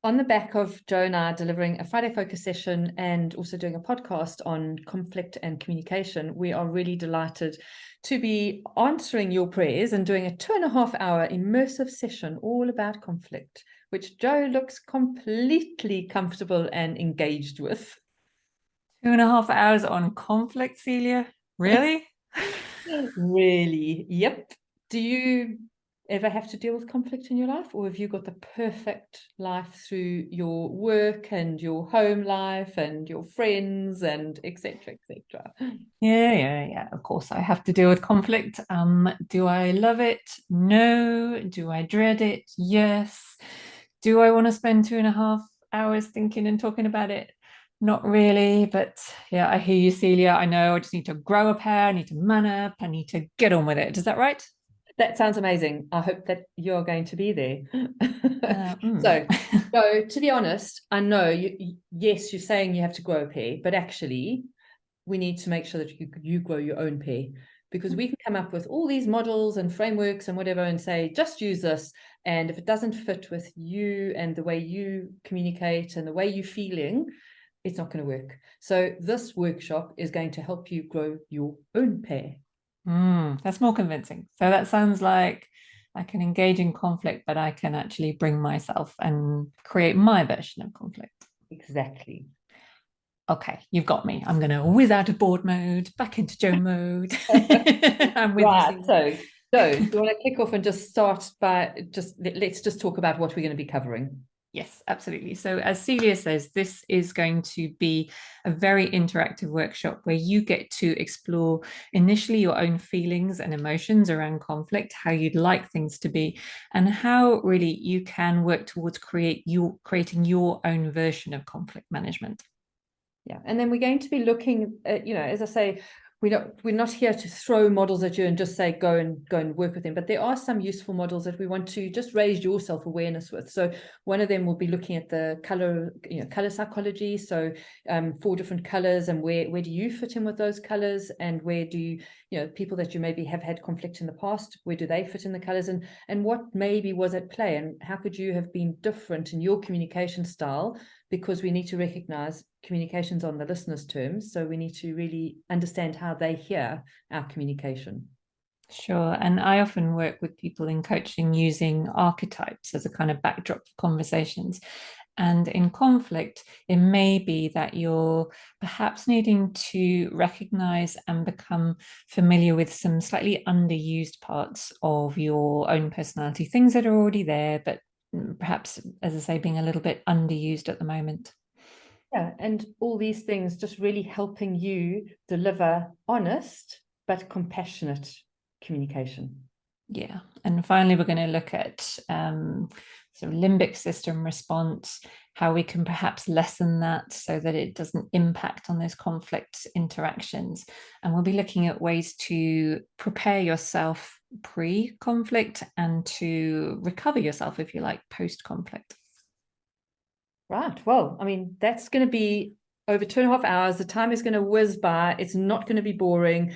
on the back of Joe and I delivering a Friday focus session and also doing a podcast on conflict and communication, we are really delighted to be answering your prayers and doing a 2.5-hour immersive session all about conflict, which Joe looks completely comfortable and engaged with. 2.5 hours on conflict, Celia? Really? Really? Yep. Do you ever have to deal with conflict in your life, or have you got the perfect life through your work and your home life and your friends and etc., etc.? Yeah. Of course, I have to deal with conflict. Do I love it? No. Do I dread it? Yes. Do I want to spend 2.5 hours thinking and talking about it? Not really, but yeah, I hear you, Celia. I know I just need to grow a pair, I need to man up, I need to get on with it. Is that right? That sounds amazing. I hope that you're going to be there. Mm. So to be honest, I know yes, you're saying you have to grow a pair, but actually we need to make sure that you grow your own pair, because we can come up with all these models and frameworks and whatever and say, just use this. And if it doesn't fit with you and the way you communicate and the way you're feeling, it's not going to work. So this workshop is going to help you grow your own pair. That's more convincing. So that sounds like I can engage in conflict, but I can actually bring myself and create my version of conflict. Exactly. Okay, you've got me. I'm going to whiz out of board mode, back into Joe mode. I'm with you, Right. Celia. So do you want to kick off and just start by let's just talk about what we're going to be covering? Yes, absolutely. So, as Celia says, this is going to be a very interactive workshop where you get to explore initially your own feelings and emotions around conflict, how you'd like things to be, and how really you can work towards creating your own version of conflict management. Yeah, and then we're going to be looking at, as I say, we're not here to throw models at you and just say go and work with them, but there are some useful models that we want to just raise your self-awareness with. So one of them will be looking at the color psychology. So 4 different colors, and where do you fit in with those colors, and where do people that you maybe have had conflict in the past, where do they fit in the colors, and what maybe was at play, and how could you have been different in your communication style, because we need to recognize communications on the listener's terms. So we need to really understand how they hear our communication. Sure. And I often work with people in coaching using archetypes as a kind of backdrop for conversations. And in conflict, it may be that you're perhaps needing to recognize and become familiar with some slightly underused parts of your own personality, things that are already there, but perhaps, as I say, being a little bit underused at the moment. Yeah, and all these things just really helping you deliver honest but compassionate communication. Yeah. And finally, we're going to look at sort of limbic system response, how we can perhaps lessen that so that it doesn't impact on those conflict interactions. And we'll be looking at ways to prepare yourself pre-conflict and to recover yourself, if you like, post-conflict. Right. Well, I mean, that's going to be over 2.5 hours. The time is going to whiz by. It's not going to be boring.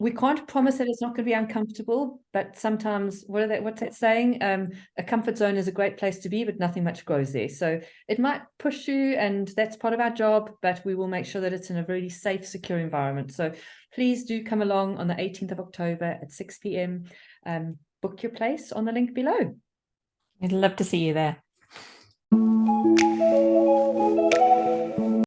We can't promise that it's not going to be uncomfortable, but sometimes what's that saying? A comfort zone is a great place to be, but nothing much grows there. So it might push you, and that's part of our job, but we will make sure that it's in a really safe, secure environment. So please do come along on the 18th of October at 6 p.m. Book your place on the link below. I'd love to see you there.